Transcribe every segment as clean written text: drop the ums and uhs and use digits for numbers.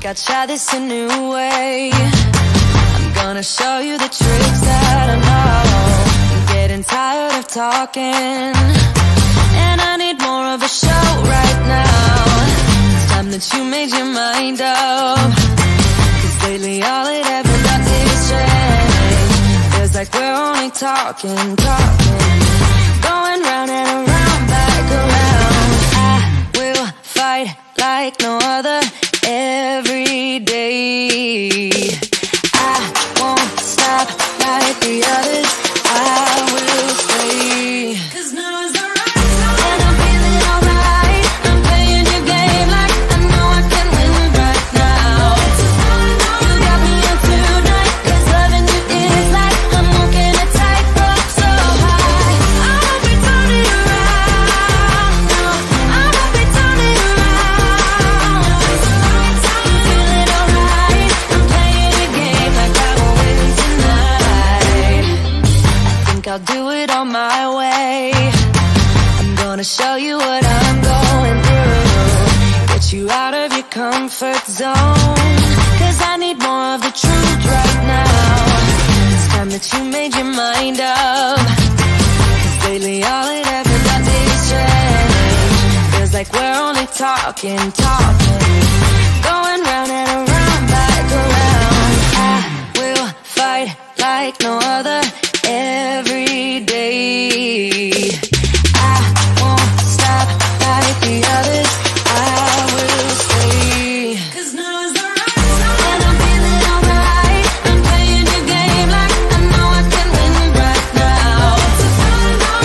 think I'd try this a new way. I'm gonna show you the tricks that I know. I'm getting tired of talking, and I need more of a show right now. It's time that you made your mind up, 'cause lately all it ever does is change. Feels like we're only talking, going round and around, back around. I will fight like no other every day. I won't stop like the others. I will stay, 'cause now is the right time, and I'm feeling alright. I'm playing your game like I know I can win right now. You got me up tonight, 'cause loving you is like I'm walking a tightrope so high. I won't be turning around, no, I won't be turning around. Feeling alright, I'm playing your game like I will win tonight. I think I'll do it on my way. I'm gonna show you what I'm going through, get you out of your comfort zone, 'cause I need more of the truth right now. It's time that you made your mind up, 'cause lately all it ever does is change. Feels like we're only talking, going round and around, back around. I will fight like no other every day. I won't stop like the others. I will stay, 'cause now is the right time, and I'm feeling alright. I'm playing your game like I know I can win right now.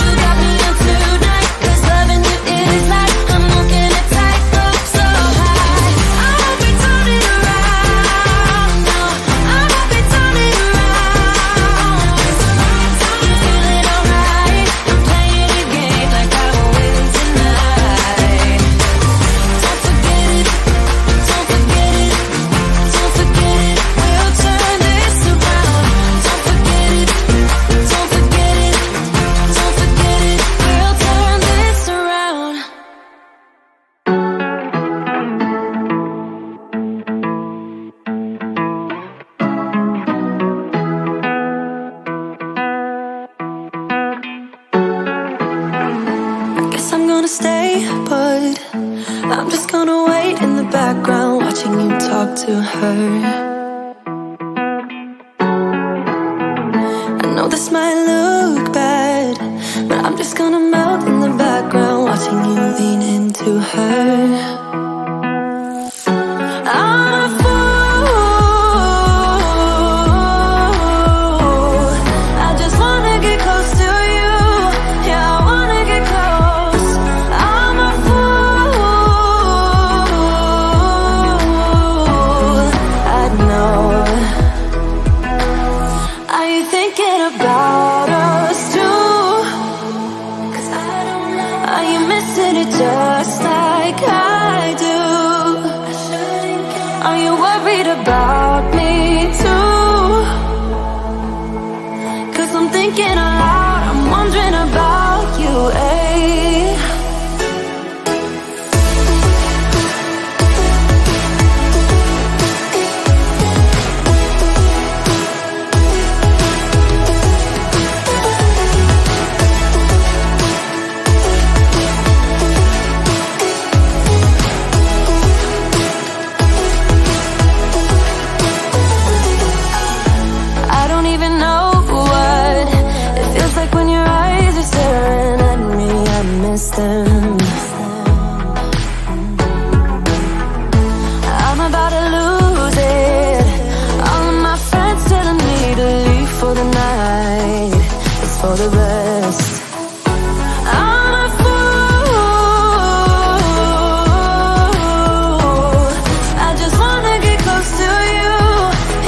You got me up tonight, 'cause loving you is like I'm walking a tightrope so high. I won't be turning around, no, I won't be turning around. Feeling alright, I'm playing your game like I will win tonight. Don't forget it, don't forget it, don't forget it, we'll turn this around. Don't forget it, don't forget it, don't forget it, we'll turn this around. I guess I'm gonna stay, but I'm just gonna wait in the background, watching you talk to her. I know this might look bad, but I'm just gonna melt in the background, watching you lean into her. I'm a fool, I just wanna get close to you. Yeah, I wanna get close. I'm a fool, I know. Are you thinking about us too? 'Cause I don't know. Are you missing it just like I do? Are you worried about me too? 'Cause I'm thinking aloud, I'm wondering about you, eh? I don't even know what it feels like when your eyes are staring at me. I miss them. I'm about to lose it. All of my friends telling me to leave for the night. It's for the best. I'm a fool, I just wanna get close to you.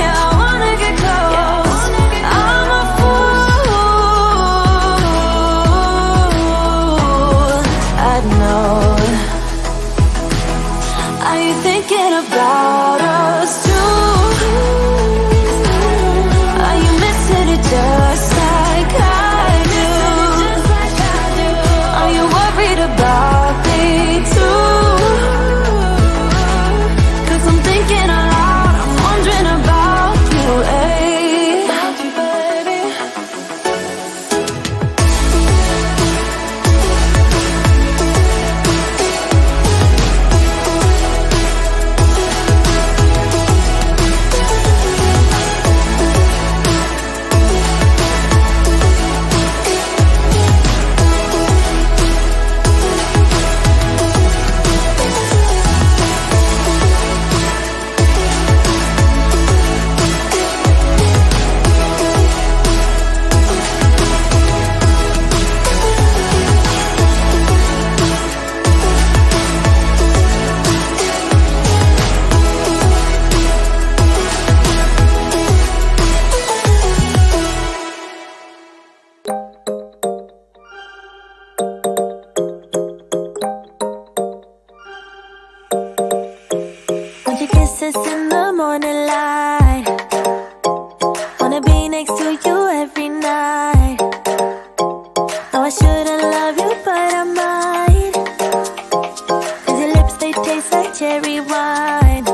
Yeah, I wanna get close. I'm a fool, I know. Are you thinking about us too? Are you missing it just like I do? Are you worried about me too? 'Cause I'm thinking shouldn't love you, but I might. 'Cause your lips, they taste like cherry wine.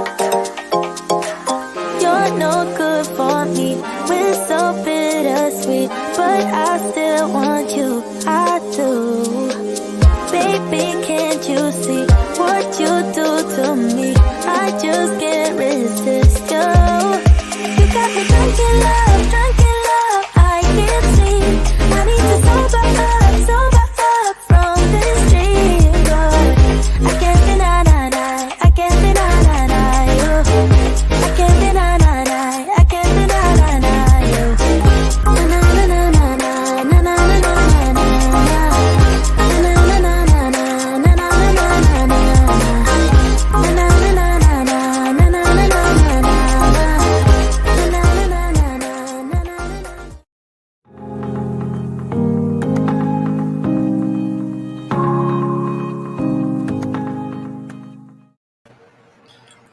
You're no good for me, we're so bittersweet, but I still want you, I do. Baby, can't you see what you do to me? I just can't resist you. You got me drunk in love, I can't sleep. I need to sober up from this dream. But I can't deny you. I can't deny you. I can't deny you. Na na na na na na na na na na.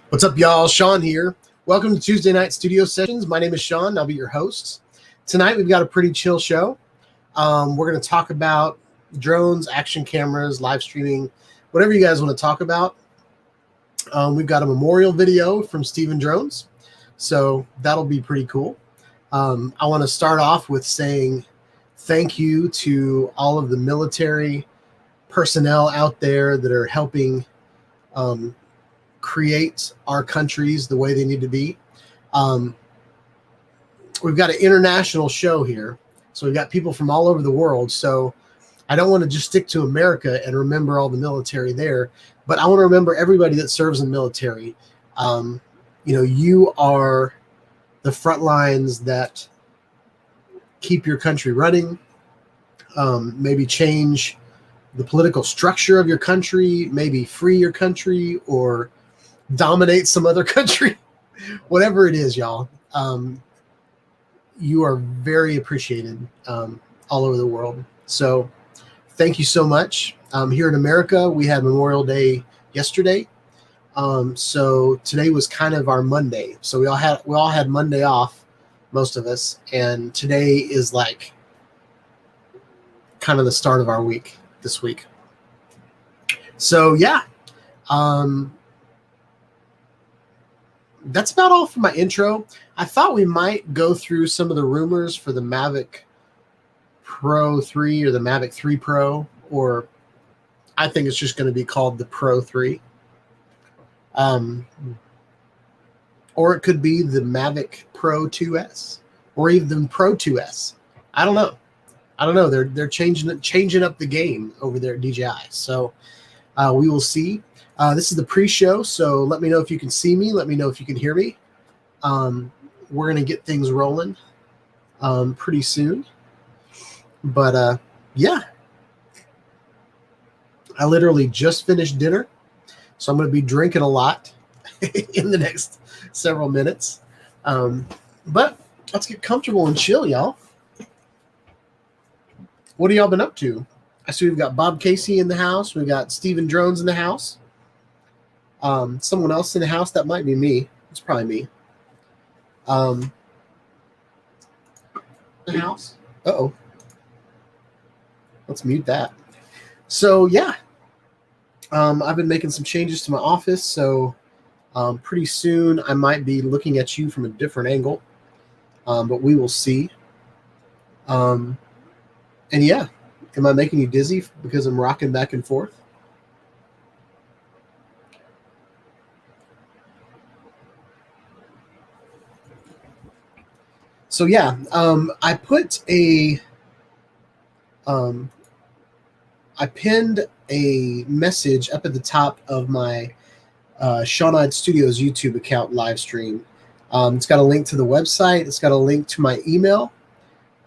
What's up, y'all? Sean here. Welcome to Tuesday Night Studio Sessions. My name is Sean. I'll be your host. Tonight, we've got a pretty chill show. We're going to talk about drones, action cameras, live streaming, whatever you guys want to talk about. We've got a memorial video from Steven Drones, so that'll be pretty cool. I want to start off with saying thank you to all of the military personnel out there that are helping create our countries the way they need to be. We've got an international show here, so we've got people from all over the world. So I don't want to just stick to America and remember all the military there, but I want to remember everybody that serves in the military. You are the front lines that keep your country running, maybe change the political structure of your country, maybe free your country or dominate some other country. Whatever it is, y'all, you are very appreciated all over the world. So thank you so much. Here in America, we had Memorial Day yesterday. So today was kind of our Monday. So we all had Monday off, most of us, and today is like kind of the start of our week this week. So yeah. That's about all for my intro. I thought we might go through some of the rumors for the Mavic Pro 3 or the Mavic 3 Pro, or I think it's just going to be called the Pro 3. Or it could be the Mavic Pro 2S or even the Pro 2S. I don't know. They're changing up the game over there at DJI. So we will see. This is the pre-show, so let me know if you can see me. Let me know if you can hear me. We're going to get things rolling pretty soon. But, yeah. I literally just finished dinner, so I'm going to be drinking a lot in the next several minutes. But let's get comfortable and chill, y'all. What have y'all been up to? I see we've got Bob Casey in the house. We've got Steven Drones in the house. Someone else in the house. That might be me. It's probably me. The house. Uh-oh. Let's mute that. So, yeah. I've been making some changes to my office, so pretty soon I might be looking at you from a different angle, but we will see. And, yeah. Am I making you dizzy because I'm rocking back and forth? So yeah, I pinned a message up at the top of my Shawnide Studios YouTube account live stream. It's got a link to the website. It's got a link to my email.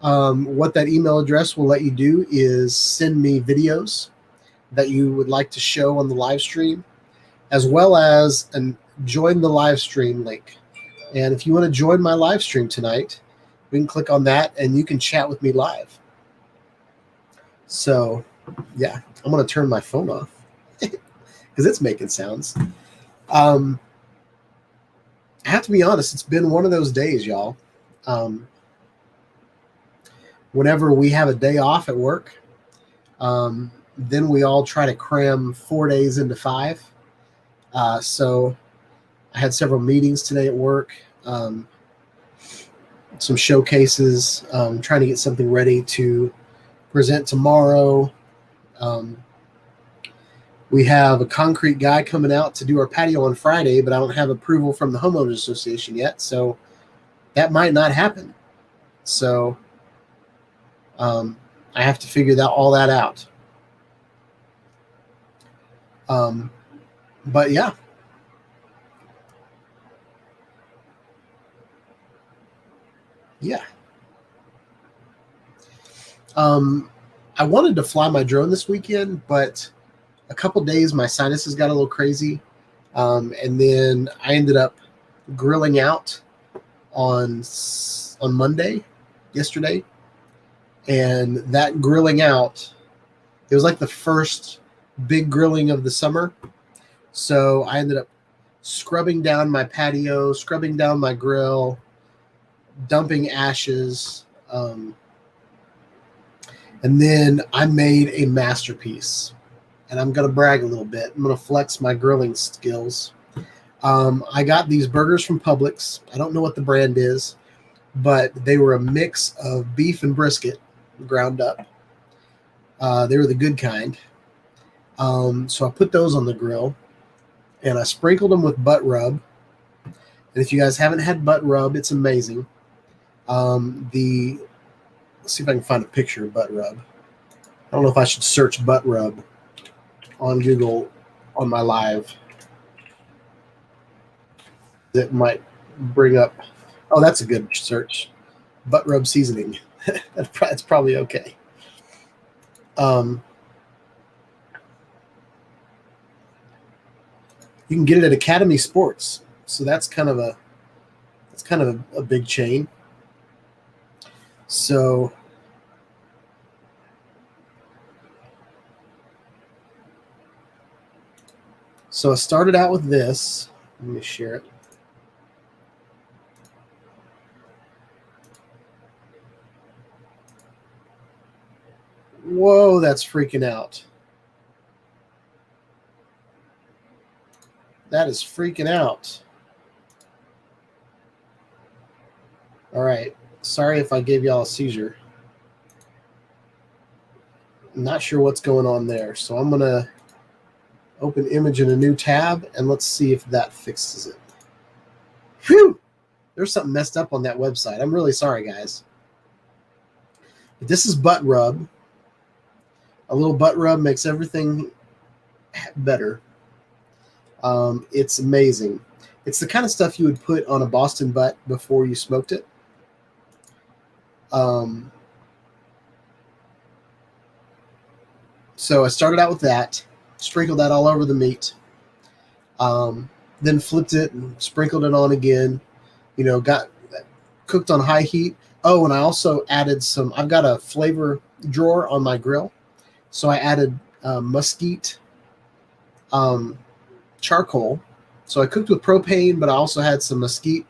What that email address will let you do is send me videos that you would like to show on the live stream, as well as join the live stream link. And if you want to join my live stream tonight, we can click on that and you can chat with me live. So, yeah, I'm going to turn my phone off because it's making sounds. I have to be honest, it's been one of those days, y'all. Whenever we have a day off at work, Then we all try to cram 4 days into 5. So I had several meetings today at work, some showcases, trying to get something ready to present tomorrow. We have a concrete guy coming out to do our patio on Friday, but I don't have approval from the homeowners association yet, so that might not happen. So I have to figure all that out. But yeah. Yeah. I wanted to fly my drone this weekend, but a couple days my sinuses got a little crazy. And then I ended up grilling out on Monday, yesterday. And that grilling out, it was like the first big grilling of the summer. So I ended up scrubbing down my patio, scrubbing down my grill, dumping ashes. And then I made a masterpiece. And I'm going to brag a little bit. I'm going to flex my grilling skills. I got these burgers from Publix. I don't know what the brand is, but they were a mix of beef and brisket ground up. They were the good kind. So I put those on the grill, and I sprinkled them with butt rub. And if you guys haven't had butt rub, it's amazing. Let's see if I can find a picture of butt rub. I don't know if I should search butt rub on Google on my live. That might bring up. Oh, that's a good search. Butt rub seasoning. That's probably okay. You can get it at Academy Sports, so that's kind of a big chain. So I started out with this. Let me share it. Whoa, that's freaking out. That is freaking out. All right. Sorry if I gave y'all a seizure. I'm not sure what's going on there. So I'm going to open image in a new tab, and let's see if that fixes it. Phew! There's something messed up on that website. I'm really sorry, guys. But this is butt rub. A little butt rub makes everything better. It's amazing. It's the kind of stuff you would put on a Boston butt before you smoked it. So I started out with that, sprinkled that all over the meat, then flipped it and sprinkled it on again. Got cooked on high heat. Oh, and I also added I've got a flavor drawer on my grill. So I added mesquite charcoal. So I cooked with propane, but I also had some mesquite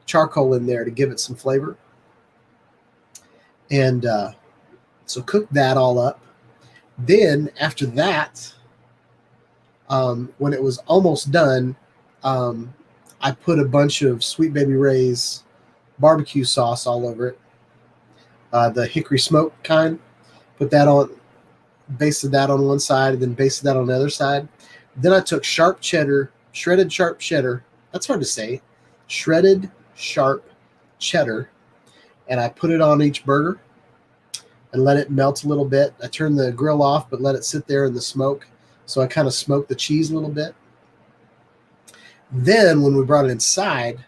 charcoal in there to give it some flavor. And so cooked that all up. Then after that, when it was almost done, I put a bunch of Sweet Baby Ray's barbecue sauce all over it. The hickory smoke kind. Put that on, basted that on one side, and then basted that on the other side. Then I took shredded sharp cheddar. That's hard to say. Shredded sharp cheddar. And I put it on each burger and let it melt a little bit. I turned the grill off, but let it sit there in the smoke. So I kind of smoked the cheese a little bit. Then when we brought it inside,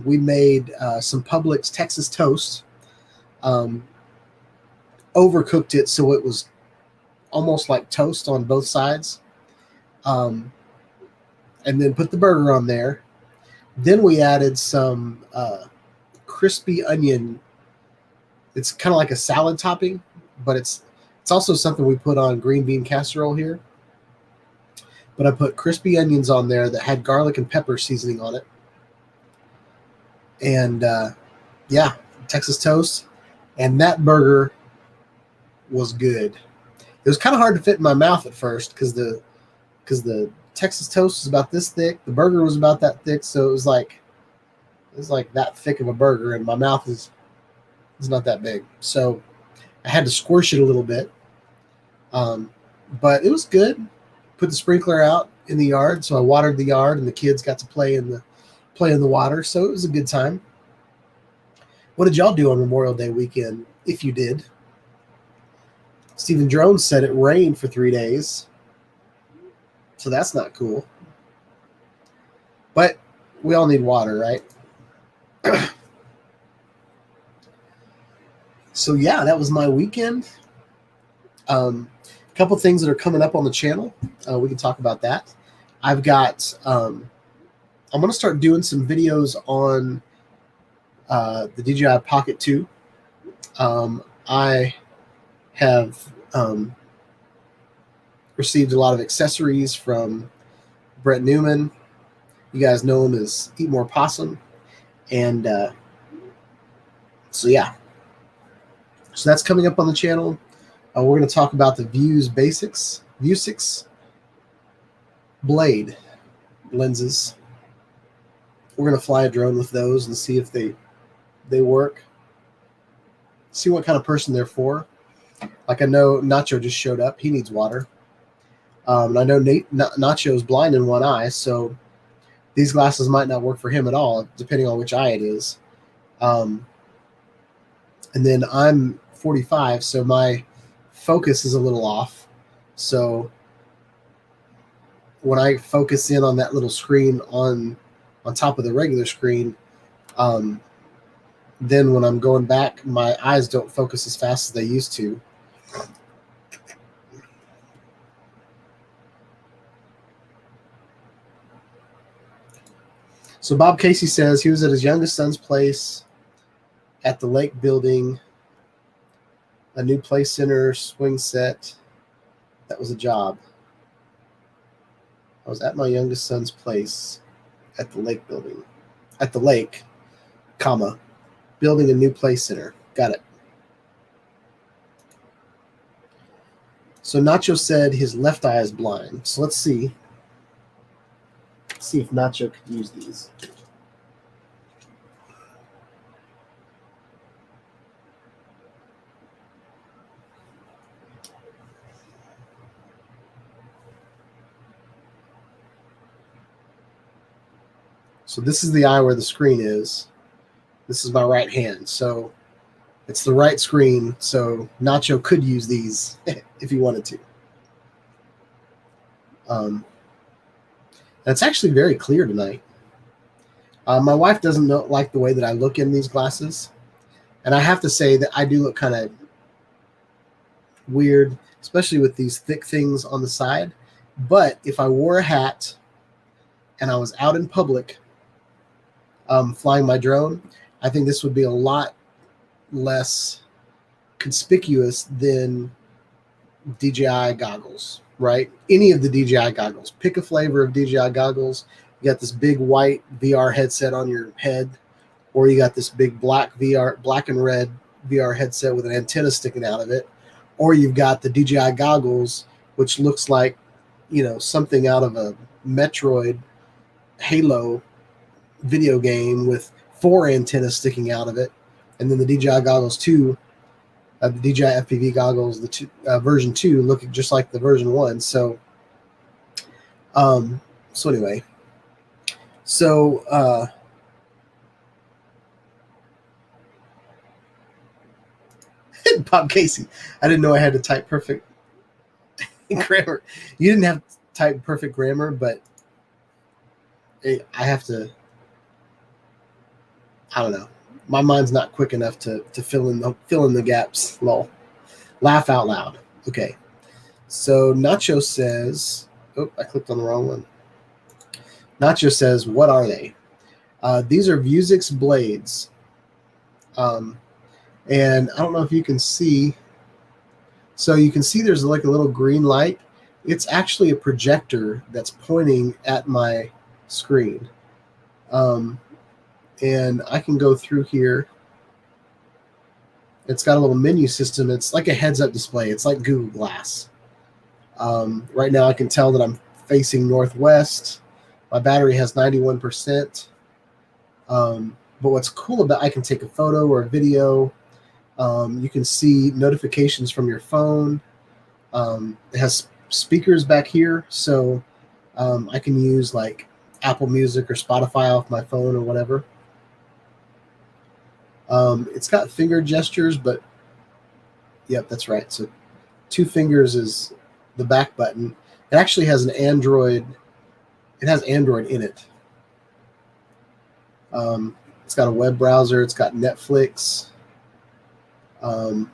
we made some Publix Texas toast. Overcooked it so it was almost like toast on both sides. And then put the burger on there. Then we added some crispy onion. It's kind of like a salad topping, but it's also something we put on green bean casserole here. But I put crispy onions on there that had garlic and pepper seasoning on it. And Texas toast. And that burger was good. It was kind of hard to fit in my mouth at first because the Texas toast was about this thick, the burger was about that thick, so it was like that thick of a burger, and my mouth is not that big, so I had to squish it a little bit. But it was good. Put the sprinkler out in the yard, so I watered the yard, and the kids got to play in the water, so it was a good time. What did y'all do on Memorial Day weekend, if you did? Stephen Jones said it rained for 3 days, so that's not cool. But we all need water, right? So yeah, that was my weekend. A couple things that are coming up on the channel. We can talk about that. I've got. I'm going to start doing some videos on the DJI Pocket 2. I have received a lot of accessories from Brett Newman. You guys know him as Eat More Possum. And so, yeah. So that's coming up on the channel. We're going to talk about the View 6 Blade lenses. We're going to fly a drone with those and see if they work. See what kind of person they're for. Like, I know Nacho just showed up. He needs water. And I know Nacho's blind in one eye, so these glasses might not work for him at all, depending on which eye it is. And then I'm 45, so my focus is a little off. So when I focus in on that little screen on top of the regular screen, then when I'm going back, my eyes don't focus as fast as they used to. So Bob Casey says he was at his youngest son's place at the Lake building, a new play center, swing set. That was a job. I was at my youngest son's place at the Lake building. At the Lake, comma, building a new play center. Got it. So Nacho said his left eye is blind. So let's see. See if Nacho could use these. So this is the eye where the screen is. This is my right hand. So it's the right screen. So Nacho could use these if he wanted to. That's actually very clear tonight. My wife doesn't like the way that I look in these glasses. And I have to say that I do look kind of weird, especially with these thick things on the side. But if I wore a hat and I was out in public flying my drone, I think this would be a lot less conspicuous than DJI goggles, right? Any of the DJI goggles. Pick a flavor of DJI goggles. You got this big white VR headset on your head, or you got this big black and red VR headset with an antenna sticking out of it, or you've got the DJI goggles, which looks like, something out of a Metroid Halo video game with 4 antennas sticking out of it, and then the DJI goggles 2, the DJI FPV goggles, version 2, look just like the version 1. So anyway, Bob Casey, I didn't know I had to type perfect grammar. You didn't have to type perfect grammar, but I have to. I don't know. My mind's not quick enough to fill in the gaps. Lol. Laugh out loud. Okay. So Nacho says, oh, I clicked on the wrong one. Nacho says, what are they? These are Vuzix blades. And I don't know if you can see. So you can see there's like a little green light. It's actually a projector that's pointing at my screen. And I can go through here. It's got a little menu system. It's like a heads-up display. It's like Google Glass. Right now I can tell that I'm facing northwest. My battery has 91%. But what's cool about I can take a photo or a video. You can see notifications from your phone. It has speakers back here, so I can use like Apple Music or Spotify off my phone or whatever. It's got finger gestures, but yep, that's right. So 2 fingers is the back button. It actually has an Android. It has Android in it. It's got a web browser. It's got Netflix. And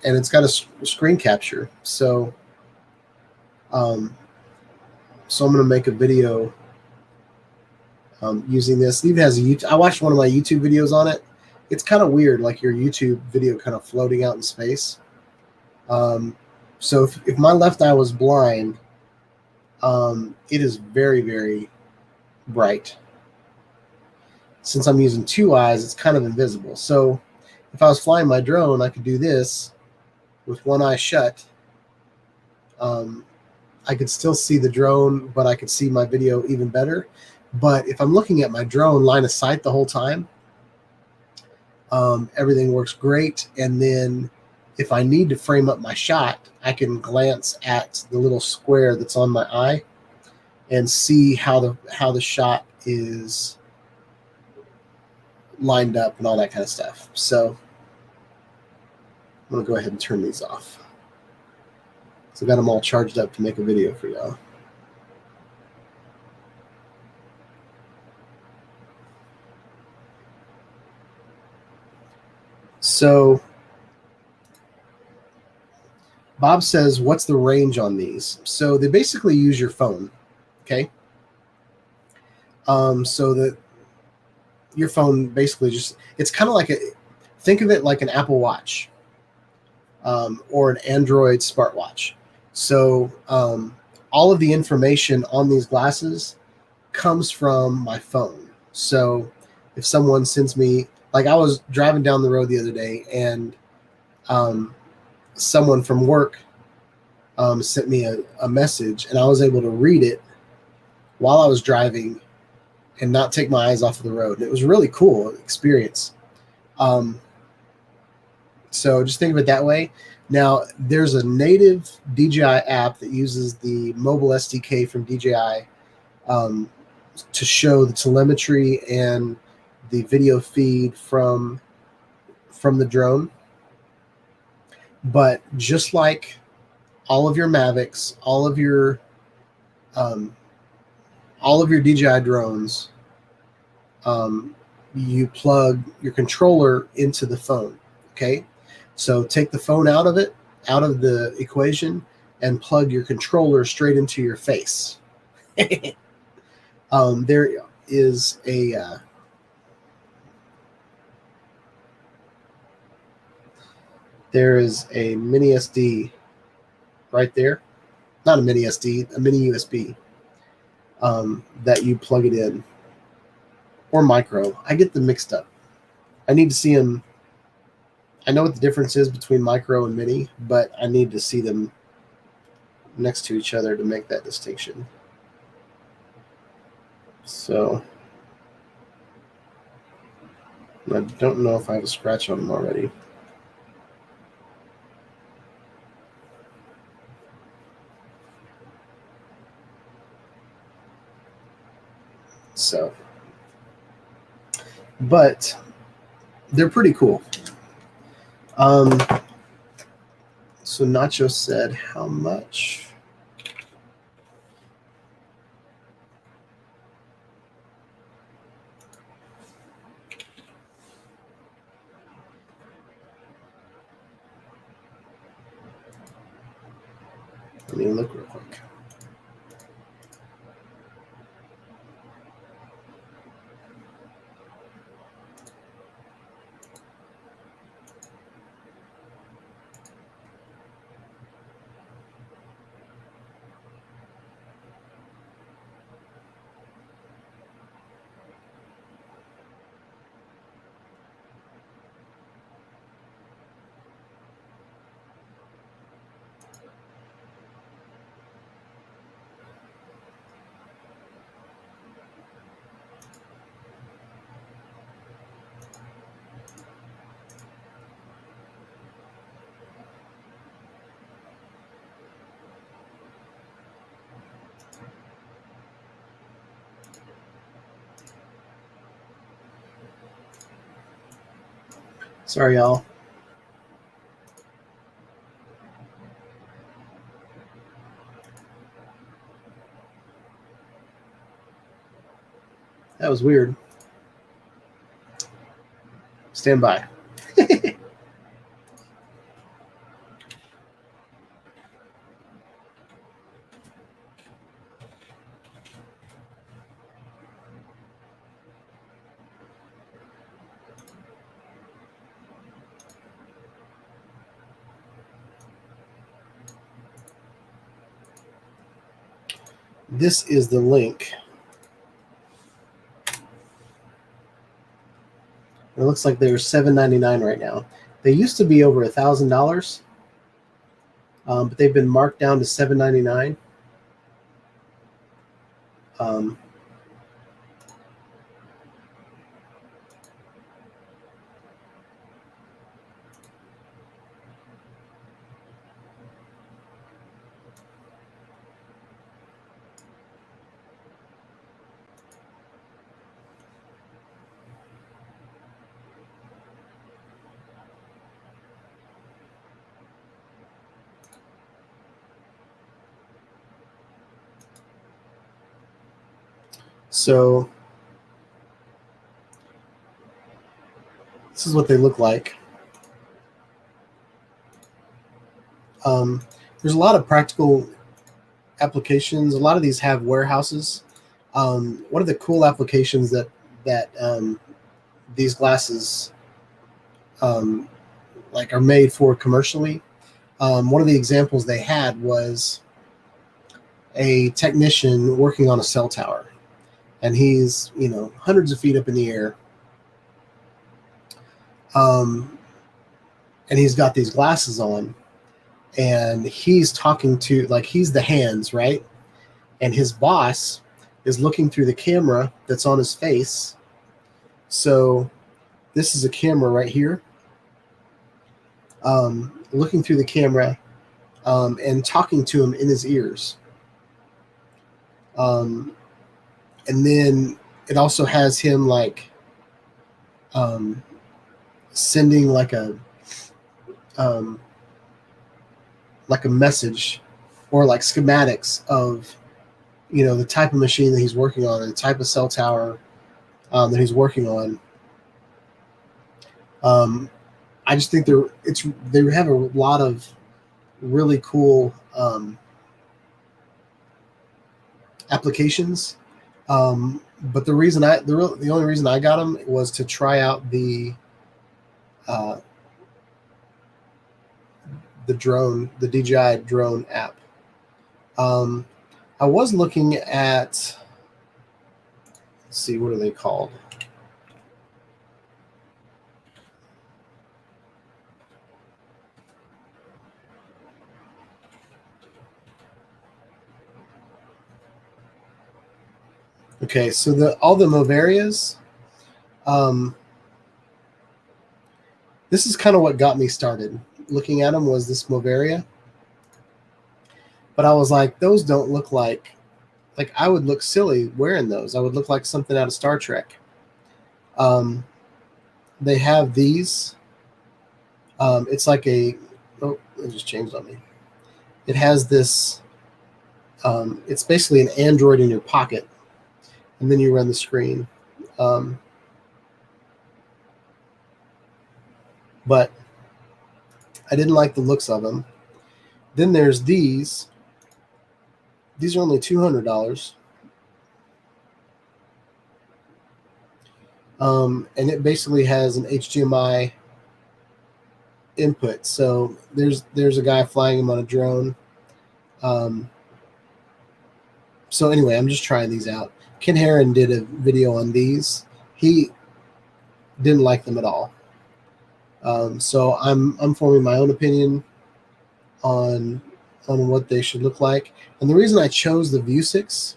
it's got a screen capture. So I'm going to make a video using this. It even has a YouTube. I watched one of my YouTube videos on it. It's kind of weird, like your YouTube video kind of floating out in space. So if my left eye was blind, it is very, very bright. Since I'm using 2 eyes, it's kind of invisible. So if I was flying my drone, I could do this with 1 eye shut. I could still see the drone, but I could see my video even better. But if I'm looking at my drone line of sight the whole time, everything works great. And then if I need to frame up my shot, I can glance at the little square that's on my eye and see how the shot is lined up and all that kind of stuff. So I'm going to go ahead and turn these off. So I got them all charged up to make a video for y'all. So Bob says, what's the range on these? So they basically use your phone, okay? So that your phone basically just, it's kind of like think of it like an Apple Watch or an Android smartwatch. So all of the information on these glasses comes from my phone. So if someone sends me, like I was driving down the road the other day and someone from work sent me a message and I was able to read it while I was driving and not take my eyes off of the road. And it was a really cool experience. So just think of it that way. Now, there's a native DJI app that uses the mobile SDK from DJI to show the telemetry and the video feed from the drone. But just like all of your Mavics, all of your DJI drones, you plug your controller into the phone. Okay, so take the phone out of the equation, and plug your controller straight into your face. There is a mini SD right there. Not a mini SD, a mini USB that you plug it in. Or micro. I get them mixed up. I need to see them. I know what the difference is between micro and mini, but I need to see them next to each other to make that distinction. So I don't know if I have a scratch on them already. So, but they're pretty cool. So Nacho said, how much? Let me look real quick. Sorry, y'all. That was weird. Stand by. This is the link. It looks like they're $7.99 right now. They used to be over $1,000, but they've been marked down to $7.99. So this is what they look like. There's a lot of practical applications. A lot of these have warehouses. One of the cool applications that these glasses like are made for commercially. One of the examples they had was a technician working on a cell tower, and he's hundreds of feet up in the air, and he's got these glasses on, and he's talking to, like, he's the hands, right? And his boss is looking through the camera that's on his face. So this is a camera right here, looking through the camera and talking to him in his ears. And then it also has him sending like a message or like schematics of the type of machine that he's working on and the type of cell tower that he's working on. I just think they have a lot of really cool applications. But the only reason I got them was to try out the drone, the DJI drone app. I was looking at, let's see, what are they called? Okay, so all the Movarias, this is kind of what got me started looking at them, was this Movaria. But I was like, those don't look like I would look silly wearing those. I would look like something out of Star Trek. They have these. It's like it just changed on me. It has this, it's basically an Android in your pocket, and then you run the screen. But I didn't like the looks of them. Then there's these. These are only $200. And it basically has an HDMI input. So there's a guy flying him on a drone. So anyway, I'm just trying these out. Ken Heron did a video on these. He didn't like them at all. So I'm forming my own opinion on what they should look like. And the reason I chose the Vuzix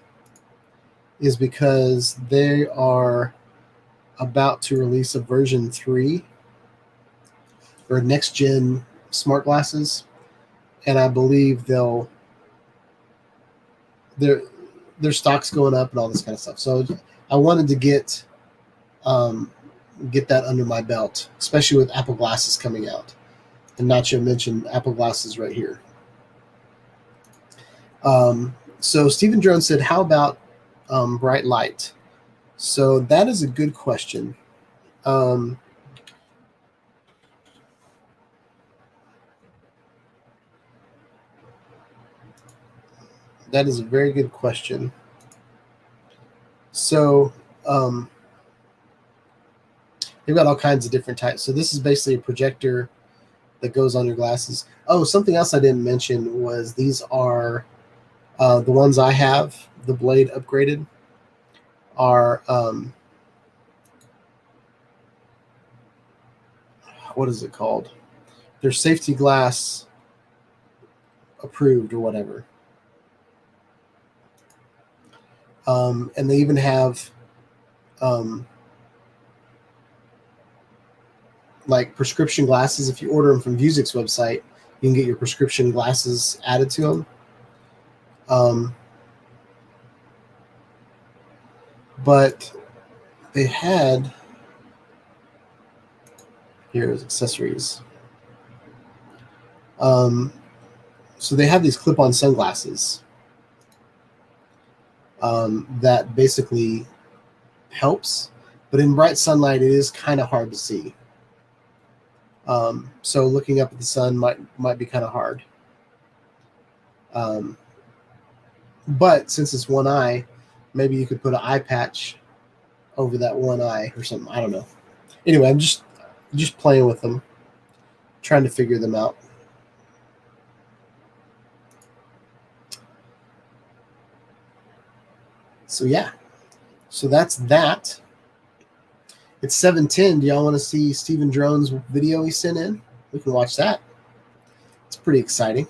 is because they are about to release a version 3 or next gen smart glasses, and I believe their stock's going up and all this kind of stuff. So I wanted to get get that under my belt, especially with Apple glasses coming out. And Nacho mentioned Apple glasses right here. So Stephen Jones said, how about bright light? So that is a good question. That is a very good question. So they've got all kinds of different types. So this is basically a projector that goes on your glasses. Oh, something else I didn't mention was these are the ones I have, the Blade upgraded, are what is it called? They're safety glass approved or whatever. And they even have like prescription glasses. If you order them from Vuzix's website, you can get your prescription glasses added to them. But they had, here's accessories. So they have these clip-on sunglasses that basically helps, but in bright sunlight, it is kind of hard to see. So looking up at the sun might be kind of hard. But since it's one eye, maybe you could put an eye patch over that one eye or something. I don't know. Anyway, I'm just playing with them, trying to figure them out. So yeah, so that's that. It's 7:10. Do y'all want to see Stephen Drone's video he sent in? We can watch that. It's pretty exciting.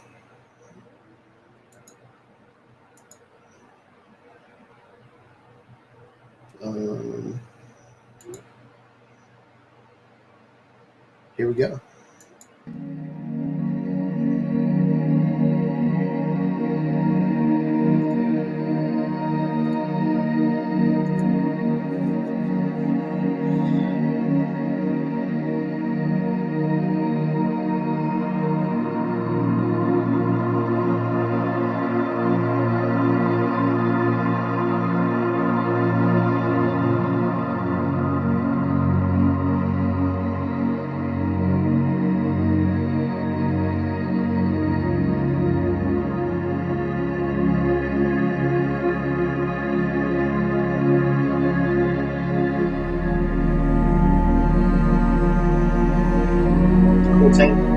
Here we go. Cool thing.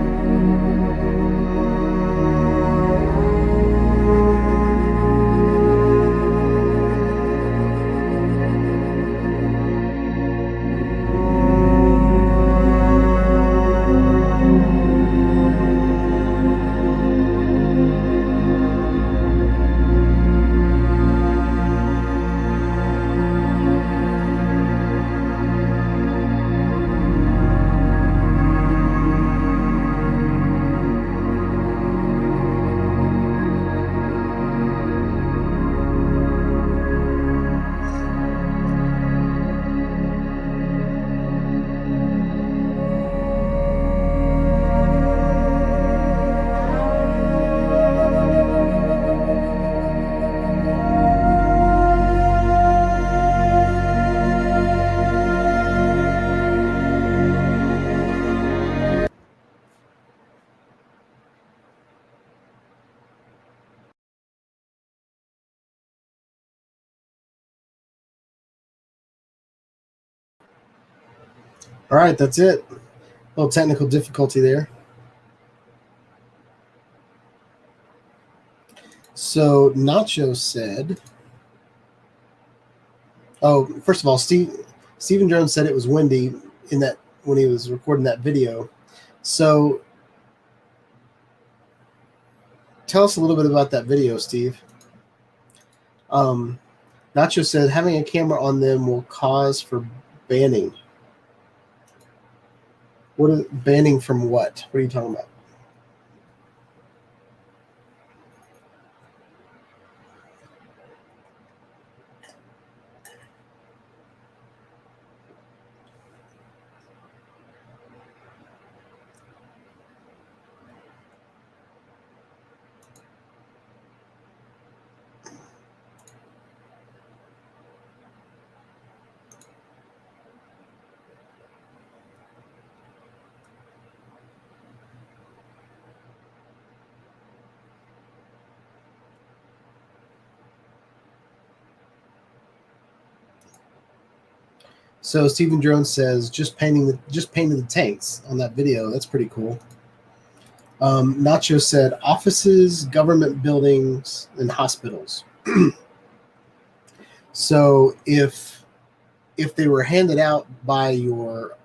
All right, that's it. A little technical difficulty there. So Nacho said, oh, first of all, Stephen Jones said it was windy in that when he was recording that video. So tell us a little bit about that video, Steve. Nacho said having a camera on them will cause for banning. What is banning from what? What are you talking about? So Stephen Jones says just painting the tanks on that video. That's pretty cool. Nacho said offices, government buildings, and hospitals. So if they were handed out by your,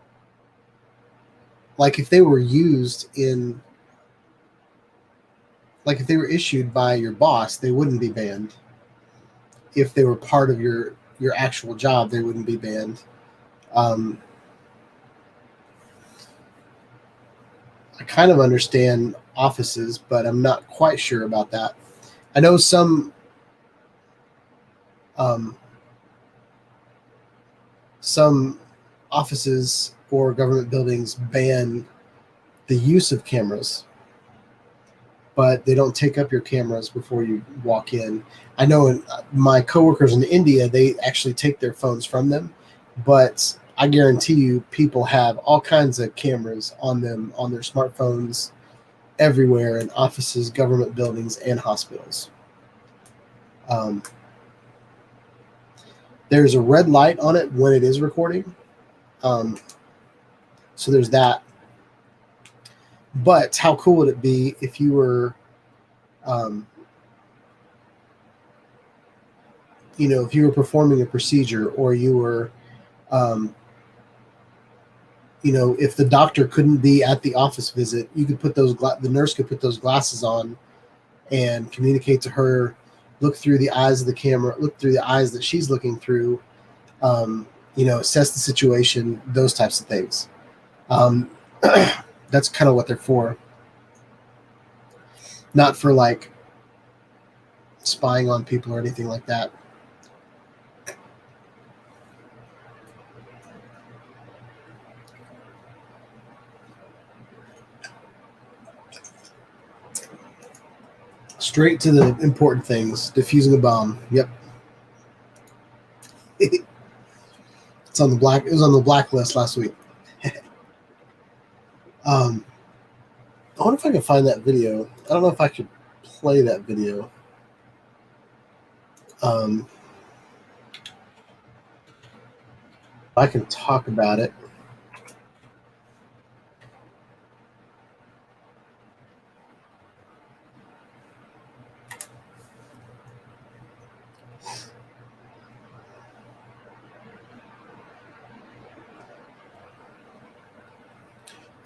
like if they were used in, like if they were issued by your boss, they wouldn't be banned. If they were part of your actual job, they wouldn't be banned. I kind of understand offices, but I'm not quite sure about that. I know some offices or government buildings ban the use of cameras, but they don't take up your cameras before you walk in. I know my coworkers in India, they actually take their phones from them, but I guarantee you people have all kinds of cameras on them, on their smartphones, everywhere in offices, government buildings, and hospitals. There's a red light on it when it is recording. So there's that. But how cool would it be if you were, if you were performing a procedure, or you were, if the doctor couldn't be at the office visit, you could put the nurse could put those glasses on and communicate to her, look through the eyes of the camera, look through the eyes that she's looking through, assess the situation, those types of things. That's kind of what they're for. Not for like spying on people or anything like that. Straight to the important things. Defusing a bomb. Yep. It's on the black. It was on the blacklist last week. I wonder if I can find that video. I don't know if I could play that video. I can talk about it.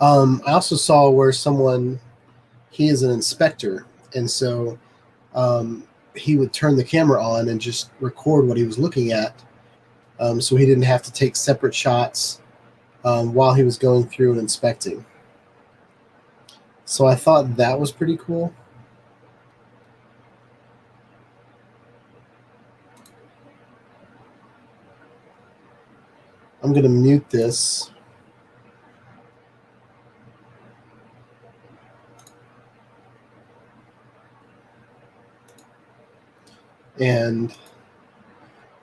I also saw where he is an inspector, and so he would turn the camera on and just record what he was looking at, so he didn't have to take separate shots while he was going through and inspecting. So I thought that was pretty cool. I'm going to mute this. And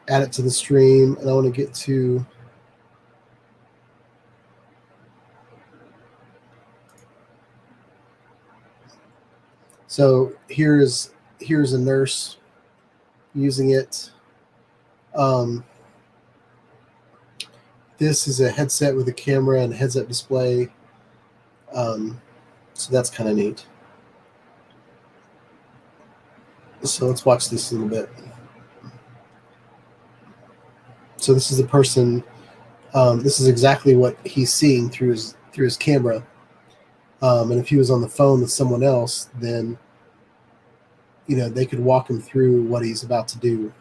add it to the stream, and I want to get to so here's a nurse using it. This is a headset with a camera and a heads-up display, so that's kind of neat. So let's watch this a little bit. So this is the person. This is exactly what he's seeing through his camera. And if he was on the phone with someone else, then they could walk him through what he's about to do.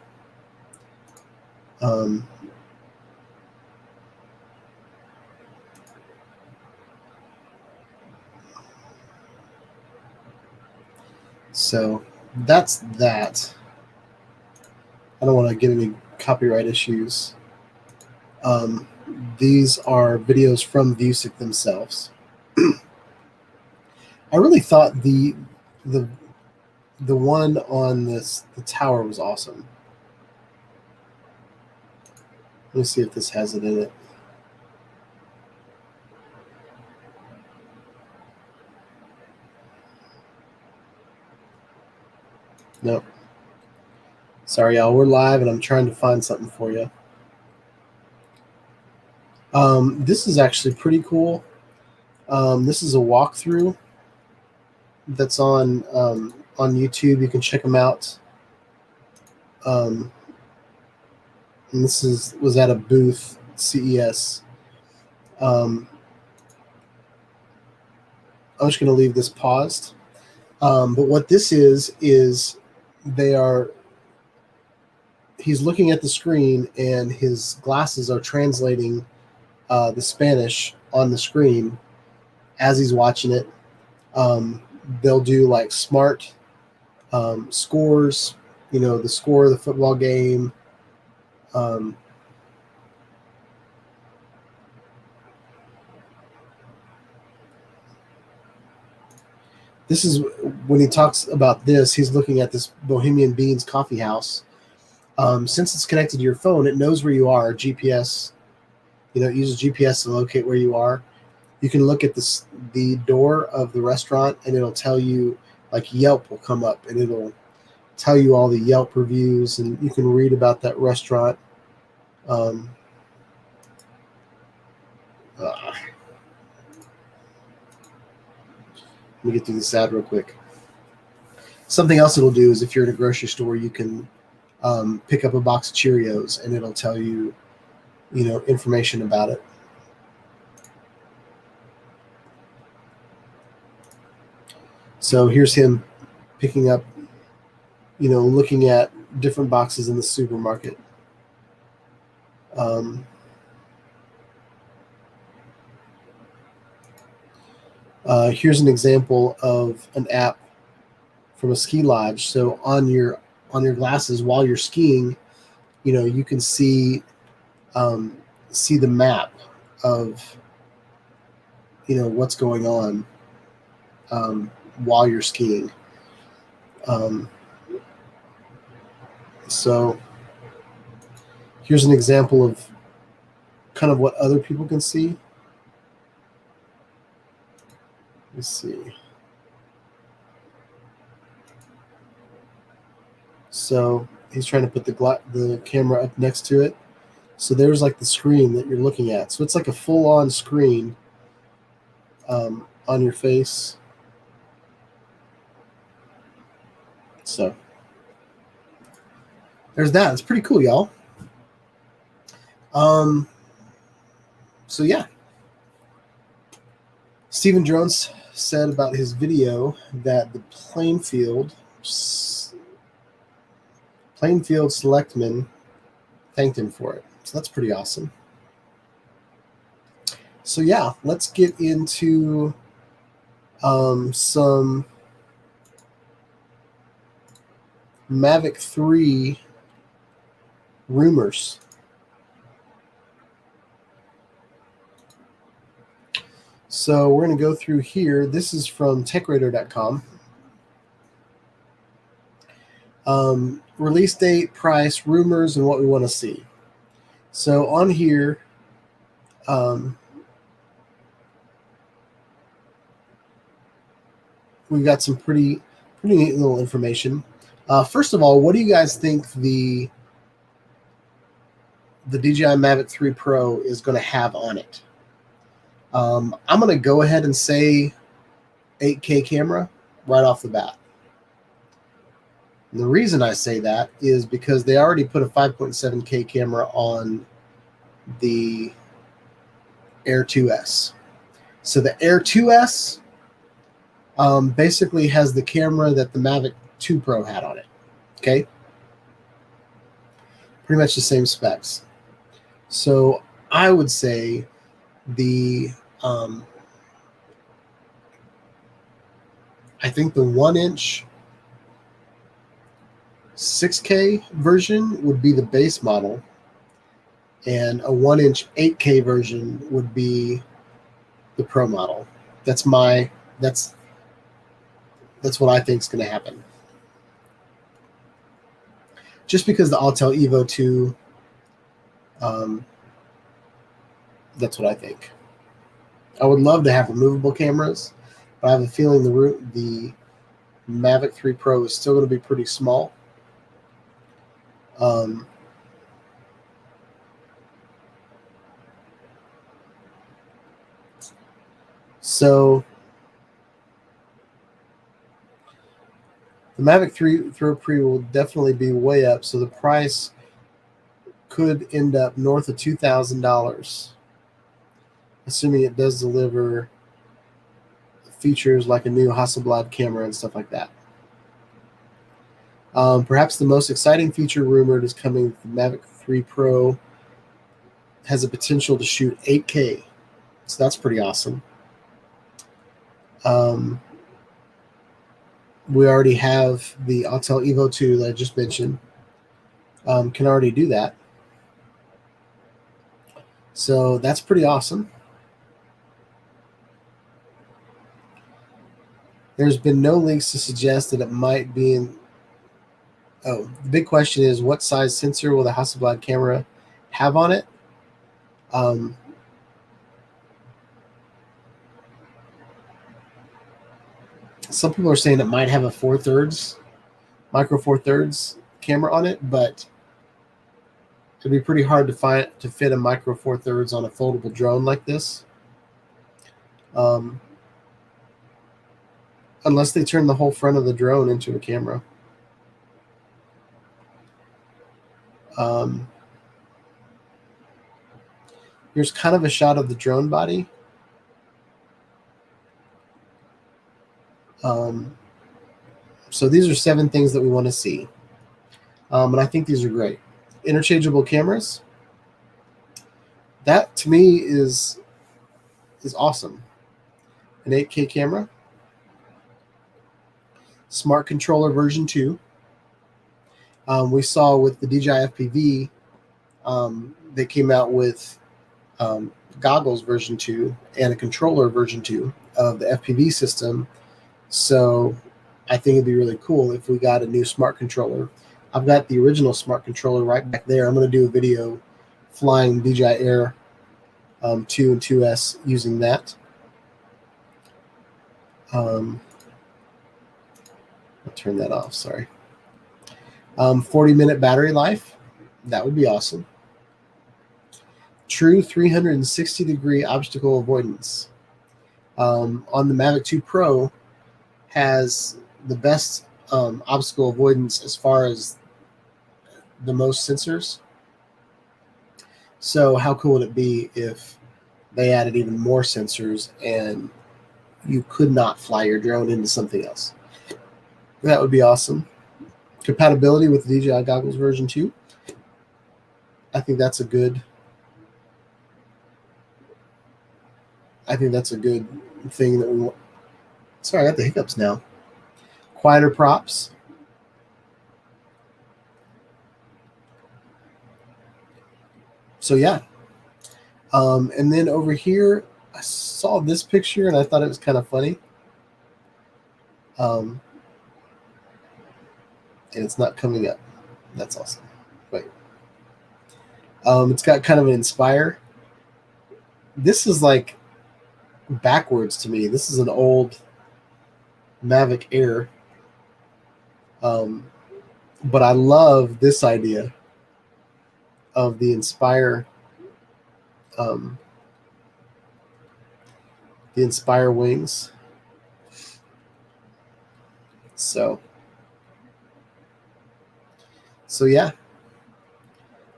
So that's that. I don't want to get any copyright issues. These are videos from Vuzix themselves. I really thought the one on the tower was awesome. Let me see if this has it in it. Nope. Sorry, y'all. We're live, and I'm trying to find something for you. This is actually pretty cool. This is a walkthrough that's on YouTube. You can check them out. And this was at a booth, CES. I'm just going to leave this paused. But what this is he's looking at the screen and his glasses are translating the Spanish on the screen as he's watching it. They'll do like smart scores, the score of the football game. This is when he talks about this, he's looking at this Bohemian Beans coffee house. Since it's connected to your phone, it knows where you are. GPS, it uses GPS to locate where you are. You can look at the door of the restaurant, and it'll tell you, like Yelp will come up, and it'll tell you all the Yelp reviews, and you can read about that restaurant. Let me get through this ad real quick. Something else it'll do is if you're in a grocery store, you can pick up a box of Cheerios, and it'll tell you, information about it. So here's him picking up, looking at different boxes in the supermarket. Here's an example of an app from a ski lodge. So on your glasses while you're skiing, you can see the map of what's going on while you're skiing. So here's an example of kind of what other people can see. Let's see. So he's trying to put the camera up next to it. So there's like the screen that you're looking at. So it's like a full-on screen on your face. So there's that. It's pretty cool, y'all. So yeah. Stephen Jones said about his video that the Plainfield selectmen thanked him for it. So that's pretty awesome. So yeah, let's get into some Mavic 3 rumors. So we're going to go through here. This is from TechRadar.com. Release date, price, rumors, and what we want to see. So on here, we've got some pretty neat little information. First of all, what do you guys think the DJI Mavic 3 Pro is going to have on it? I'm going to go ahead and say 8K camera right off the bat. And the reason I say that is because they already put a 5.7K camera on the Air 2S. So the Air 2S basically has the camera that the Mavic 2 Pro had on it. Okay? Pretty much the same specs. So I would say I think the 1-inch 6K version would be the base model, and a 1-inch 8K version would be the Pro model. That's what I think is going to happen. Just because the Autel Evo 2, that's what I think. I would love to have removable cameras, but I have a feeling the Mavic 3 Pro is still going to be pretty small. So the Mavic 3 Pro will definitely be way up. So the price could end up north of $2,000, assuming it does deliver features like a new Hasselblad camera and stuff like that. Perhaps the most exciting feature rumored is coming. The Mavic 3 Pro has a potential to shoot 8K, so that's pretty awesome. We already have the Autel Evo 2 that I just mentioned. Can already do that. So that's pretty awesome. There's been no links to suggest that it might be in... Oh, the big question is, what size sensor will the Hasselblad camera have on it? Some people are saying it might have a 4/3, micro 4/3 camera on it, but it'd be pretty hard to fit a micro 4/3 on a foldable drone like this. Unless they turn the whole front of the drone into a camera. Here's kind of a shot of the drone body. So these are 7 things that we want to see. And I think these are great. Interchangeable cameras. That to me is awesome. An 8K camera. Smart controller version 2. We saw with the DJI FPV, they came out with goggles version 2 and a controller version 2 of the FPV system. So I think it'd be really cool if we got a new smart controller. I've got the original smart controller right back there. I'm going to do a video flying DJI Air 2 and 2S using that. I'll turn that off, sorry. 40-minute battery life. That would be awesome. True 360-degree obstacle avoidance. On the Mavic 2 Pro has the best obstacle avoidance as far as the most sensors. So how cool would it be if they added even more sensors and you could not fly your drone into something else? That would be awesome. Compatibility with the DJI goggles version 2. I think that's a good thing that we want. Sorry, I got the hiccups now. Quieter props. So yeah. And then over here, I saw this picture and I thought it was kind of funny. And it's not coming up. That's awesome. Wait. It's got kind of an Inspire. This is like backwards to me. This is an old Mavic Air. But I love this idea of the Inspire wings. So yeah.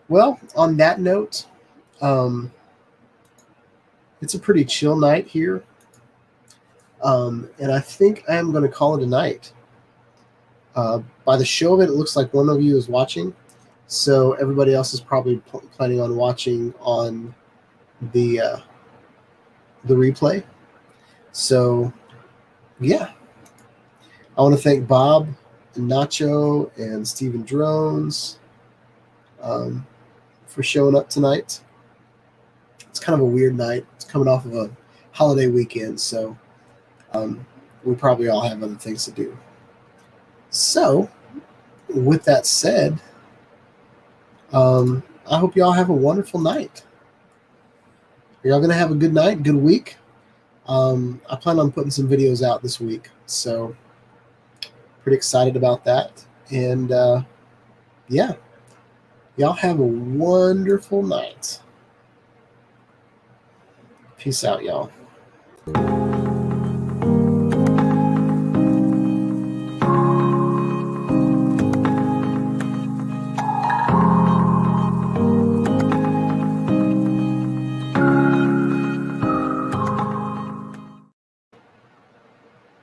Well, on that note, it's a pretty chill night here. And I think I am going to call it a night. By the show of it, it looks like one of you is watching. So everybody else is probably planning on watching on the replay. So, yeah. I want to thank Bob and Nacho and Steven Drones for showing up tonight. It's kind of a weird night. It's coming off of a holiday weekend, so we probably all have other things to do. So, with that said, I hope y'all have a wonderful night. Are y'all going to have a good night, good week? I plan on putting some videos out this week, so pretty excited about that. And yeah, y'all have a wonderful night. Peace out, y'all.